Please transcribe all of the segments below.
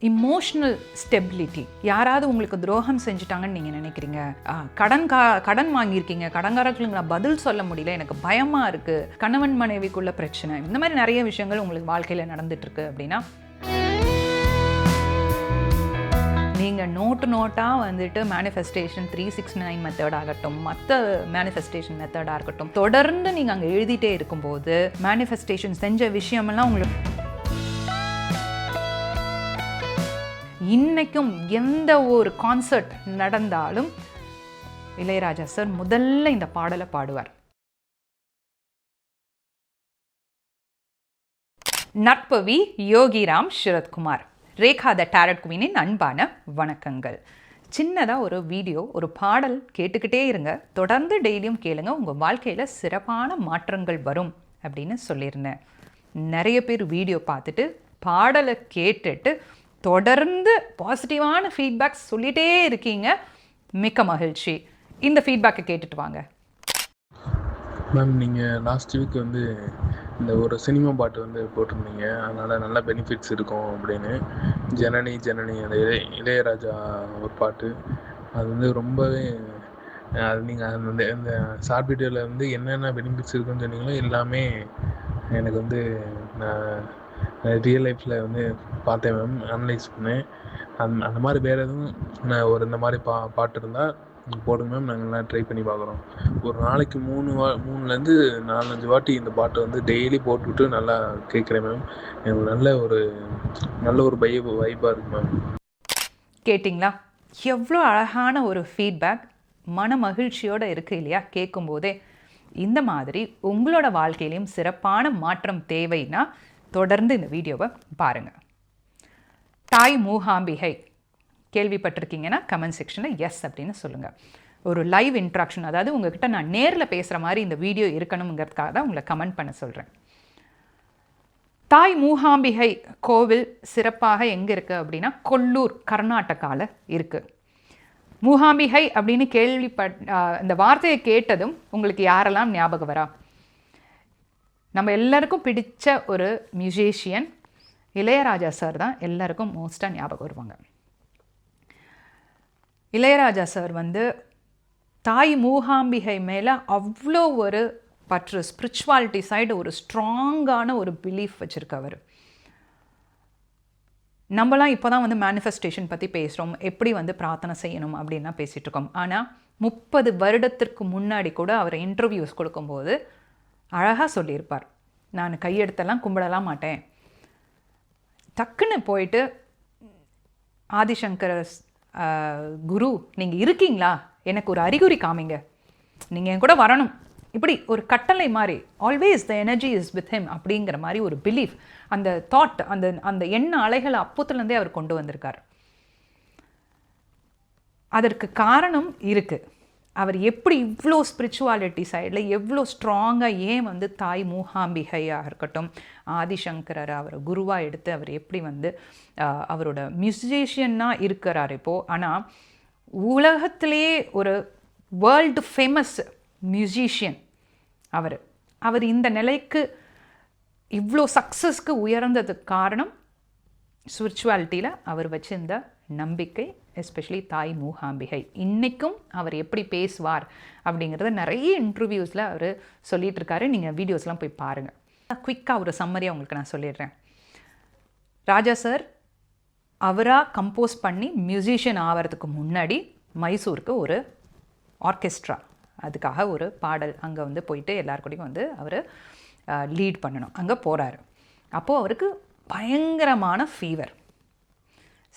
Emotional stability. யாராவது உங்களுக்கு துரோகம் செஞ்சுட்டாங்கன்னு நீங்கள் நினைக்கிறீங்க, கடன் வாங்கியிருக்கீங்க, கடன்காரர்களுக்கு நான் பதில் சொல்ல முடியல, எனக்கு பயமாக இருக்குது, கணவன் மனைவிக்குள்ள பிரச்சனை, இந்த மாதிரி நிறைய விஷயங்கள் உங்களுக்கு வாழ்க்கையில் நடந்துட்டுருக்கு அப்படின்னா நீங்கள் நோட்டாக வந்துட்டு மேனிஃபெஸ்டேஷன் 369 மெத்தட் ஆகட்டும், மற்ற மேனிஃபெஸ்டேஷன் மெத்தடாக இருக்கட்டும், தொடர்ந்து நீங்கள் அங்கே எழுதிட்டே இருக்கும்போது மேனிஃபெஸ்டேஷன் செஞ்ச விஷயமெல்லாம் உங்களுக்கு இன்னைக்கும் எந்த ஒரு கான்சர்ட் நடந்தாலும் இளையராஜா சார் முதல்ல இந்த பாடலை பாடுவார். நற்பவி யோகிராம் சரத்குமார், ரேகா த டேரட் குவீனின் அன்பான வணக்கங்கள். சின்னதாக ஒரு வீடியோ, ஒரு பாடல் கேட்டுக்கிட்டே இருங்க, தொடர்ந்து டெய்லியும் கேளுங்க, உங்கள் வாழ்க்கையில் சிறப்பான மாற்றங்கள் வரும் அப்படின்னு சொல்லியிருந்தேன். நிறைய பேர் வீடியோ பார்த்துட்டு பாடலை கேட்டுட்டு தொடர்ந்து பாசிட்டிவான ஃபீட்பேக்ஸ் சொல்லிகிட்டே இருக்கீங்க. மிக்க மகிழ்ச்சி. இந்த ஃபீட்பேக்கை கேட்டுட்டு வாங்க. மேம், நீங்கள் லாஸ்ட் வீக் இந்த ஒரு சினிமா பாட்டு போட்டிருந்தீங்க, அதனால் நல்ல பெனிஃபிட்ஸ் இருக்கும் அப்படின்னு. ஜனனி ஜனனி அந்த இளையராஜா ஒரு பாட்டு, அது ரொம்பவே அது நீங்கள் இந்த ஷார்ட் வீடியோவில் என்னென்ன பெனிஃபிட்ஸ் இருக்குன்னு சொன்னீங்களோ எல்லாமே எனக்கு நான் ரியல் லைஃப்பில் பார்த்தேன் மேம், அனலைஸ் பண்ணேன். அந்த மாதிரி வேறு எதுவும் நான் இந்த மாதிரி பாட்டு இருந்தால் போடுங்க மேம், நாங்கள்லாம் ட்ரை பண்ணி பார்க்குறோம். ஒரு நாளைக்கு 3லேருந்து 4-5 வாட்டி இந்த பாட்டை டெய்லி போட்டுவிட்டு நல்லா கேட்குறேன் மேம். எனக்கு நல்ல ஒரு வைப்பாக இருக்குது மேம். கேட்டிங்களா? எவ்வளோ அழகான ஒரு ஃபீட்பேக், மன மகிழ்ச்சியோடு இருக்குது இல்லையா கேட்கும்போதே. இந்த மாதிரி உங்களோட வாழ்க்கையிலையும் சிறப்பான மாற்றம் தேவைன்னா தொடர்ந்து இந்த வீடியோவை பாருங்கள். தாய் மூகாம்பிகை கேள்விப்பட்டிருக்கீங்கன்னா கமெண்ட் செக்ஷனில் எஸ் அப்படின்னு சொல்லுங்கள். ஒரு லைவ் இன்ட்ராக்ஷன், அதாவது உங்ககிட்ட நான் நேரில் பேசுகிற மாதிரி இந்த வீடியோ இருக்கணுங்கிறதுக்காக தான் உங்களை கமெண்ட் பண்ண சொல்கிறேன். தாய் மூகாம்பிகை கோவில் சிறப்பாக எங்கே இருக்குது அப்படின்னா கொல்லூர், கர்நாடகாவில் இருக்குது. மூகாம்பிகை அப்படின்னு இந்த வார்த்தையை கேட்டதும் உங்களுக்கு யாரெல்லாம் ஞாபகம் வரா? நம்ம எல்லாருக்கும் பிடிச்ச ஒரு மியூசிஷியன் இளையராஜா சார் தான் எல்லாருக்கும் மோஸ்ட்டாக ஞாபகம் வருவாங்க. இளையராஜா சார் தாய் மூகாம்பிகை மேலே அவ்வளோ ஒரு பற்று, ஸ்பிரிச்சுவாலிட்டி சைடு ஒரு ஸ்ட்ராங்கான ஒரு பிலீஃப் வச்சுருக்கவர். நம்மளாம் இப்போ தான் மேனிஃபெஸ்டேஷன் பற்றி பேசுகிறோம், எப்படி பிரார்த்தனை செய்யணும் அப்படின்னா பேசிகிட்டு இருக்கோம். ஆனால் 30 வருடத்திற்கு முன்னாடி கூட அவரை இன்டர்வியூஸ் கொடுக்கும்போது அழகாக சொல்லியிருப்பார், நான் கையெடுத்தெல்லாம் கும்பிடலாம் மாட்டேன், டக்குன்னு போயிட்டு ஆதிசங்கர குரு நீங்கள் இருக்கீங்களா, எனக்கு ஒரு அறிகுறி காமிங்க, நீங்கள் என் கூட வரணும், இப்படி ஒரு கட்டளை மாதிரி, always the energy is with him அப்படிங்கிற மாதிரி ஒரு பிலீஃப், அந்த தாட், அந்த எண்ண அலைகளை அப்போத்துலேருந்தே அவர் கொண்டு வந்திருக்கார். அதற்கு காரணம் இருக்குது. அவர் எப்படி இவ்வளோ ஸ்பிரிச்சுவாலிட்டி சைடில் எவ்வளோ ஸ்ட்ராங்காக ஏன் தாய் மூகாம்பிகையாக இருக்கட்டும், ஆதிசங்கரர் அவரை குருவாக எடுத்து அவர் எப்படி அவரோட மியூசிஷியனாக இருக்கிறார் இப்போது. ஆனால் உலகத்திலே ஒரு வேர்ல்டு ஃபேமஸ் மியூசிஷியன் அவர் இந்த நிலைக்கு இவ்வளோ சக்ஸஸ்க்கு உயர்ந்ததுக்கு காரணம் ஸ்பிரிச்சுவாலிட்டியில் அவர் வச்சிருந்த நம்பிக்கை, எஸ்பெஷலி தாய் மூகாம்பிகை. இன்றைக்கும் அவர் எப்படி பேசுவார் அப்படிங்கிறத நிறைய இன்டர்வியூஸில் அவர் சொல்லிகிட்டு இருக்காரு. நீங்கள் வீடியோஸ்லாம் போய் பாருங்கள். குயிக்காக ஒரு சம்மரியாக உங்களுக்கு நான் சொல்லிடுறேன். ராஜா சார் அவராக கம்போஸ் பண்ணி மியூசிஷியன் ஆகிறதுக்கு முன்னாடி மைசூருக்கு ஒரு ஆர்கெஸ்ட்ரா, அதுக்காக ஒரு பாடல் அங்கே போயிட்டு எல்லாருக்கூடையும் அவர் லீட் பண்ணணும். அங்கே போகிறாரு. அப்போது அவருக்கு பயங்கரமான ஃபீவர்.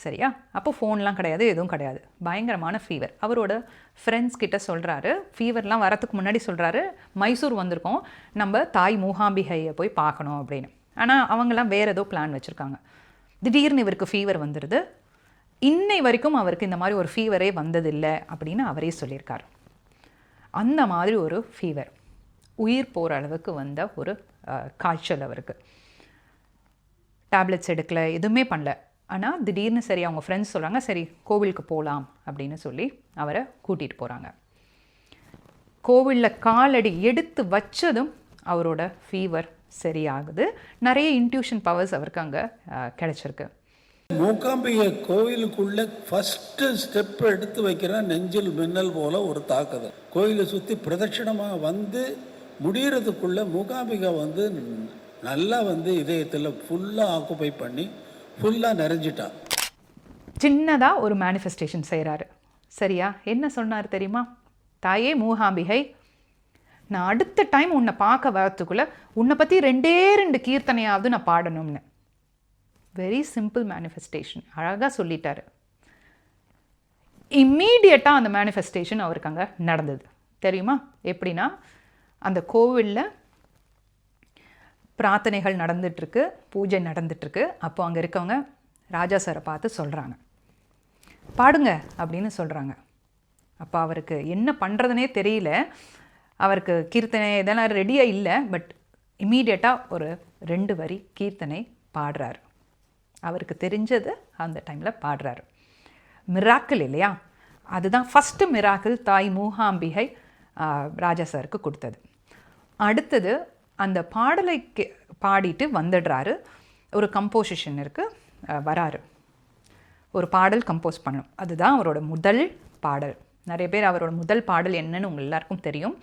சரியா? அப்போ ஃபோன்லாம் கிடையாது, எதுவும் கிடையாது, பயங்கரமான ஃபீவர். அவரோட ஃப்ரெண்ட்ஸ் கிட்ட சொல்கிறாரு, ஃபீவர்லாம் வரத்துக்கு முன்னாடி சொல்கிறாரு, மைசூர் வந்திருக்கோம், நம்ம தாய் மூகாம்பிகையை போய் பார்க்கணும் அப்படின்னு. ஆனால் அவங்கெல்லாம் வேறு ஏதோ பிளான் வச்சுருக்காங்க. திடீர்னு இவருக்கு ஃபீவர் வந்துடுது. இன்னை வரைக்கும் அவருக்கு இந்த மாதிரி ஒரு ஃபீவரே வந்ததில்லை அப்படின்னு அவரே சொல்லியிருக்கார். அந்த மாதிரி ஒரு ஃபீவர், உயிர் போகிற அளவுக்கு வந்த ஒரு காய்ச்சல் அவருக்கு. டேப்லெட்ஸ் எடுக்கலை, எதுவுமே பண்ணல. ஆனால் திடீர்னு சரி அவங்க ஃப்ரெண்ட்ஸ் சொல்கிறாங்க, சரி கோவிலுக்கு போகலாம் அப்படின்னு சொல்லி அவரை கூட்டிகிட்டு போகிறாங்க. கோவிலில் காலடி எடுத்து வச்சதும் அவரோட ஃபீவர் சரியாகுது. நிறைய இன்ட்யூஷன் பவர்ஸ் அவருக்கு அங்கே கிடச்சிருக்கு. மூகாம்பிகை கோயிலுக்குள்ள ஃபஸ்ட்டு ஸ்டெப் எடுத்து வைக்கிற நெஞ்சில் மின்னல் போல ஒரு தாக்குதல். கோயிலை சுற்றி பிரதட்சிணமாக வந்து முடிகிறதுக்குள்ள மூகாம்பிகை வந்து நல்லா வந்து இதயத்தில் ஃபுல்லாக ஆக்குப்பை பண்ணி ஃபுல்லாக நிறைஞ்சிட்டான். சின்னதாக ஒரு மேனிஃபெஸ்டேஷன் செய்கிறாரு. சரியா? என்ன சொன்னார் தெரியுமா? தாயே மூகாம்பிகை, நான் அடுத்த டைம் உன்னை பார்க்க வரத்துக்குள்ளே உன்னை பற்றி 2 கீர்த்தனையாவது நான் பாடணும்னு. Very simple manifestation. அழகாக சொல்லிட்டாரு. இம்மீடியட்டாக அந்த மேனிஃபெஸ்டேஷன் அவருக்கு அங்கே நடந்தது. தெரியுமா எப்படின்னா, அந்த கோவிலில் பிரார்த்தனைகள் நடந்துட்டுருக்கு, பூஜை நடந்துட்டுருக்கு. அப்போ அங்கே இருக்கவங்க ராஜா சாரை பார்த்து சொல்கிறாங்க, பாடுங்க அப்படின்னு சொல்கிறாங்க. அப்போ அவருக்கு என்ன பண்ணுறதுனே தெரியல. அவருக்கு கீர்த்தனை இதெல்லாம் ரெடியாக இல்லை. பட் இம்மீடியட்டாக ஒரு 2 வரி கீர்த்தனை பாடுறாரு. அவருக்கு தெரிஞ்சது அந்த டைமில் பாடுறாரு. மிராக்கிள் இல்லையா? அதுதான் ஃபஸ்ட்டு மிராக்கிள் தாய் மூகாம்பிகை ராஜா சாருக்கு கொடுத்தது. அடுத்தது அந்த பாடலை பாடிட்டு வந்துடுறாரு. ஒரு கம்போசிஷன் இருக்குது, வராரு. ஒரு பாடல் கம்போஸ் பண்ணணும். அதுதான் அவரோட முதல் பாடல். நிறைய பேர் அவரோட முதல் பாடல் என்னன்னு உங்கள் எல்லாருக்கும் தெரியும்.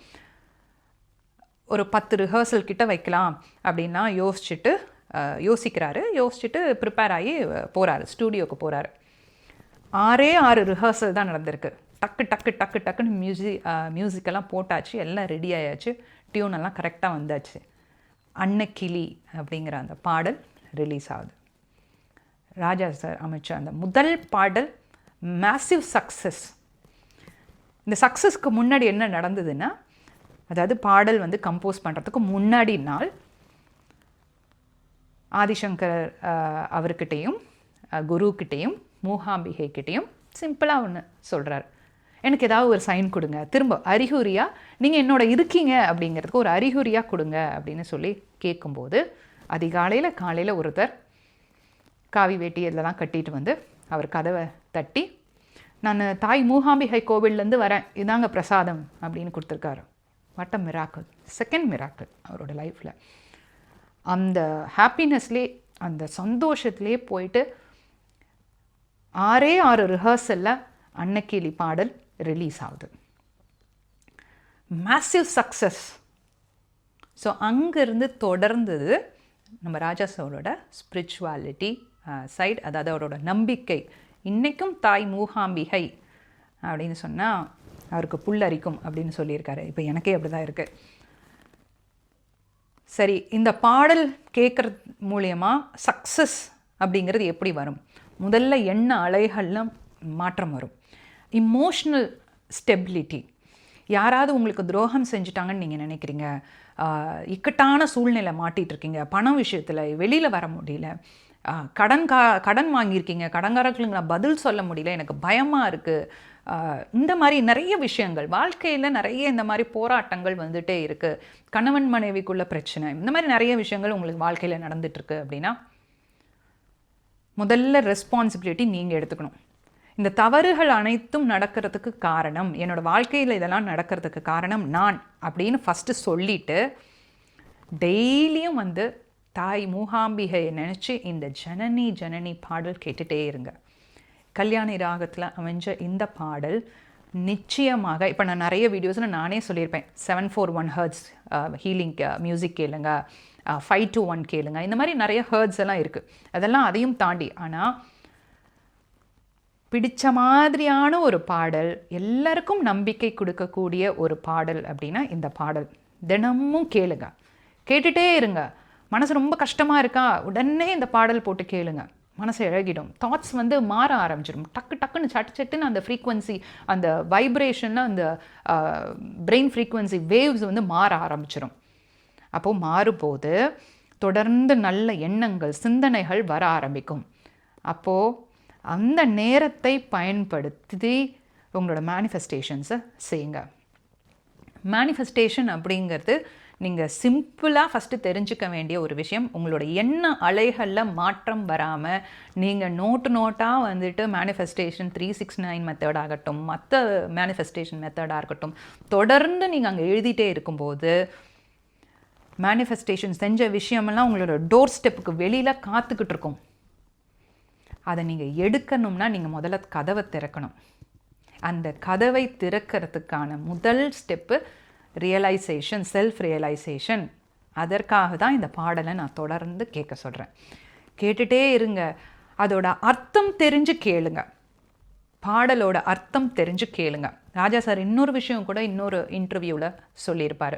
ஒரு 10 ரிஹர்சல் கிட்ட வைக்கலாம் அப்படின்னா யோசிக்கிறாரு. யோசிச்சுட்டு ப்ரிப்பேர் ஆகி போகிறாரு, ஸ்டூடியோவுக்கு போகிறாரு. 6 ரிஹர்சல் தான் நடந்திருக்கு. டக்குன்னு மியூசிக்கெல்லாம் போட்டாச்சு, எல்லாம் ரெடி ஆயாச்சு, டியூனெல்லாம் கரெக்டாக வந்தாச்சு. அன்னக்கிளி அப்படிங்கிற அந்த பாடல் ரிலீஸ் ஆகுது. ராஜா சார் அமைச்ச அந்த முதல் பாடல் மேசிவ் சக்ஸஸ். இந்த சக்ஸஸ்க்கு முன்னாடி என்ன நடந்ததுன்னா, அதாவது பாடல் வந்து கம்போஸ் பண்ணுறதுக்கு முன்னாடி நாள் ஆதிசங்கர் அவர்கிட்டையும் குருக்கிட்டையும் மூகாம்பிகைக்கிட்டையும் சிம்பிளாக ஒன்று சொல்கிறார், எனக்கு ஏதாவது ஒரு சைன் கொடுங்க, திரும்ப அறிகுறியாக நீங்கள் என்னோட இருக்கீங்க அப்படிங்கிறதுக்கு ஒரு அறிகுறியாக கொடுங்க அப்படின்னு சொல்லி கேட்கும்போது, காலையில் ஒருத்தர் காவி வேட்டி இதெல்லாம் கட்டிட்டு வந்து அவர் கதவை தட்டி, நான் தாய் மூகாம்பிகை கோவில்லேருந்து வரேன், இதாங்க பிரசாதம் அப்படின்னு கொடுத்துருக்காரு. What a miracle. Second miracle அவரோட லைஃப்பில். அந்த ஹாப்பினஸ்லே, அந்த சந்தோஷத்துலேயே போயிட்டு 6 ரிஹர்சலில் அன்னக்கிளி பாடல் ரிலீஸ் ஆகுது. Massive success. ஸோ அங்கேருந்து தொடர்ந்தது நம்ம ராஜா சாரோட ஸ்பிரிச்சுவாலிட்டி சைடு, அதாவது அவரோட நம்பிக்கை. இன்றைக்கும் தாய் மூகாம்பிகை அப்படின்னு சொன்னால் அவருக்கு புல்லரிக்கும் அப்படின்னு சொல்லியிருக்காரு. இப்போ எனக்கே அப்படி தான் இருக்குது. சரி, இந்த பாடல் கேட்குறது மூலியமாக சக்ஸஸ் அப்படிங்கிறது எப்படி வரும்? முதல்ல எண்ண அலைகளில் மாற்றம் வரும். Emotional stability. யாராவது உங்களுக்கு துரோகம் செஞ்சுட்டாங்கன்னு நீங்கள் நினைக்கிறீங்க, இக்கட்டான சூழ்நிலை மாட்டிகிட்ருக்கீங்க, பணம் விஷயத்தில் வெளியில் வர முடியல, கடன் வாங்கியிருக்கீங்க, கடன்காரர்களுக்கு நான் பதில் சொல்ல முடியல, எனக்கு பயமாக இருக்குது, இந்த மாதிரி நிறைய விஷயங்கள் வாழ்க்கையில் நிறைய இந்த மாதிரி போராட்டங்கள் வந்துகிட்டே இருக்குது, கணவன் மனைவிக்குள்ள பிரச்சனை, இந்த மாதிரி நிறைய விஷயங்கள் உங்களுக்கு வாழ்க்கையில் நடந்துகிட்ருக்கு அப்படின்னா, முதல்ல ரெஸ்பான்சிபிலிட்டி நீங்கள் எடுத்துக்கணும். இந்த தவறுகள் அனைத்தும் நடக்கிறதுக்கு காரணம், என்னோடய வாழ்க்கையில் இதெல்லாம் நடக்கிறதுக்கு காரணம் நான் அப்படின்னு ஃபஸ்ட்டு சொல்லிவிட்டு, டெய்லியும் வந்து தாய் மூகாம்பிகையை நினச்சி இந்த ஜனனி ஜனனி பாடல் கேட்டுகிட்டே இருங்க. கல்யாணி ராகத்தில் அமைஞ்ச இந்த பாடல் நிச்சயமாக, இப்போ நான் நிறைய வீடியோஸில் நானே சொல்லியிருப்பேன், 741 ஹர்ட்ஸ் ஹீலிங் மியூசிக் கேளுங்க, 521 கேளுங்க, இந்த மாதிரி நிறைய ஹர்ட்ஸ் எல்லாம் இருக்குது. அதெல்லாம் அதையும் தாண்டி, ஆனால் பிடிச்ச மாதிரியான ஒரு பாடல், எல்லாருக்கும் நம்பிக்கை கொடுக்கக்கூடிய ஒரு பாடல் அப்படின்னா இந்த பாடல். தினமும் கேளுங்க, கேட்டுகிட்டே இருங்க. மனசு ரொம்ப கஷ்டமாக இருக்கா, உடனே இந்த பாடல் போட்டு கேளுங்க, மனசு இழகிடும். தாட்ஸ் வந்து மாற ஆரம்பிச்சிடும். டக்குன்னு சட்டுன்னு அந்த ஃப்ரீக்வன்சி, அந்த வைப்ரேஷனில் அந்த பிரெயின் ஃப்ரீக்வன்சி வேவ்ஸ் வந்து மாற ஆரம்பிச்சிடும். அப்போது மாறும்போது தொடர்ந்து நல்ல எண்ணங்கள், சிந்தனைகள் வர ஆரம்பிக்கும். அப்போது அந்த நேரத்தை பயன்படுத்தி உங்களோட மேனிஃபெஸ்டேஷன்ஸை செய்யுங்க. மேனிஃபெஸ்டேஷன் அப்படிங்கிறது நீங்கள் சிம்பிளாக ஃபஸ்ட்டு தெரிஞ்சுக்க வேண்டிய ஒரு விஷயம். உங்களோட எண்ண அலைகளில் மாற்றம் வராமல் நீங்கள் நோட்டாக வந்துட்டு மேனிஃபெஸ்டேஷன் 369 மெத்தட் ஆகட்டும், மற்ற மேனிஃபெஸ்டேஷன் மெத்தடாக இருக்கட்டும், தொடர்ந்து நீங்கள் அங்கே எழுதிட்டே இருக்கும்போது மேனிஃபெஸ்டேஷன் செஞ்ச விஷயமெல்லாம் உங்களோட டோர் ஸ்டெப்புக்கு வெளியில் காத்துக்கிட்டு இருக்கும். அதை நீங்கள் எடுக்கணும்னா நீங்கள் முதல்ல கதவை திறக்கணும். அந்த கதவை திறக்கிறதுக்கான முதல் ஸ்டெப்பு ரியலைசேஷன், செல்ஃப் ரியலைசேஷன். அதற்காக தான் இந்த பாடலை நான் தொடர்ந்து கேட்க சொல்கிறேன். கேட்டுகிட்டே இருங்க. அதோட அர்த்தம் தெரிஞ்சு கேளுங்க. பாடலோட அர்த்தம் தெரிஞ்சு கேளுங்க. ராஜா சார் இன்னொரு விஷயம் கூட இன்னொரு இன்டர்வியூவில் சொல்லியிருப்பார்.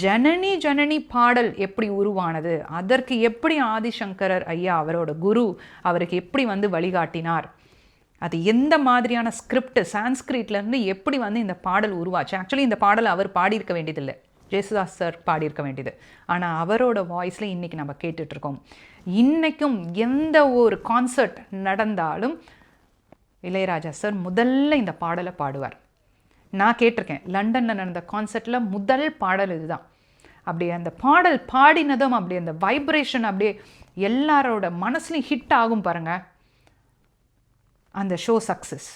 ஜனனி ஜனனி பாடல் எப்படி உருவானது, அதற்கு எப்படி ஆதிசங்கரர் ஐயா அவரோட குரு அவருக்கு எப்படி வந்து வழிகாட்டினார், அது எந்த மாதிரியான ஸ்கிரிப்ட் சான்ஸ்கிரிட்லேருந்து எப்படி வந்து இந்த பாடல் உருவாச்சு. ஆக்சுவலி இந்த பாடல் அவர் பாடியிருக்க வேண்டியதில்லை, ஜேசுதாஸ் சார் பாடியிருக்க வேண்டியது. ஆனால் அவரோட வாய்ஸில் இன்றைக்கி நம்ம கேட்டுட்ருக்கோம். இன்றைக்கும் எந்த ஒரு கான்சர்ட் நடந்தாலும் இளையராஜா சார் முதல்ல இந்த பாடலை பாடுவார். நான் கேட்டிருக்கேன், லண்டனில் நடந்த கான்சர்ட்டில் முதல் பாடல் இதுதான். அப்படியே அந்த பாடல் பாடினதும் அப்படியே அந்த வைப்ரேஷன் அப்படியே எல்லாரோட மனசுலையும் ஹிட் ஆகும் பாருங்க. அந்த ஷோ சக்ஸஸ்.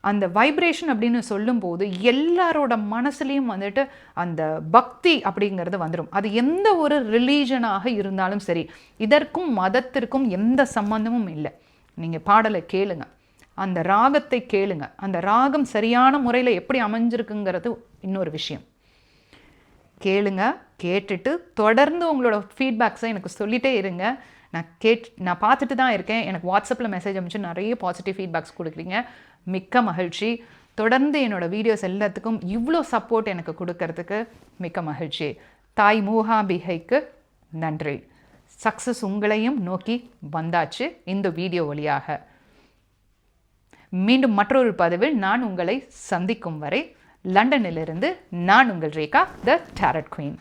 அந்த வைப்ரேஷன் அப்படின்னு சொல்லும்போது எல்லாரோட மனசுலையும் வந்துட்டு அந்த பக்தி அப்படிங்கிறது வந்துடும். அது எந்த ஒரு ரிலீஜனாக இருந்தாலும் சரி, இதற்கும் மதத்திற்கும் எந்த சம்பந்தமும் இல்லை. நீங்கள் பாடலை கேளுங்க, அந்த ராகத்தை கேளுங்க. அந்த ராகம் சரியான முறையில் எப்படி அமைஞ்சிருக்குங்கிறது இன்னொரு விஷயம். கேளுங்க, கேட்டுட்டு தொடர்ந்து உங்களோட ஃபீட்பேக்ஸை எனக்கு சொல்லிகிட்டே இருங்க. நான் பார்த்துட்டு தான் இருக்கேன். எனக்கு வாட்ஸ்அப்பில் மெசேஜ் அனுப்பிச்சு நிறைய பாசிட்டிவ் ஃபீட்பேக்ஸ் கொடுக்குறீங்க. மிக்க மகிழ்ச்சி. தொடர்ந்து என்னோடய வீடியோஸ் எல்லாத்துக்கும் இவ்வளோ சப்போர்ட் எனக்கு கொடுக்கறதுக்கு மிக்க மகிழ்ச்சி. தாய் மூகாம்பிகைக்கு நன்றி. சக்ஸஸ் உங்களையும் நோக்கி வந்தாச்சு இந்த வீடியோ வழியாக. மீண்டும் மற்றொரு பதிவில் நான் உங்களை சந்திக்கும் வரை லண்டனிலிருந்து நான் உங்கள் ரேகா, த டாரட் குயின்.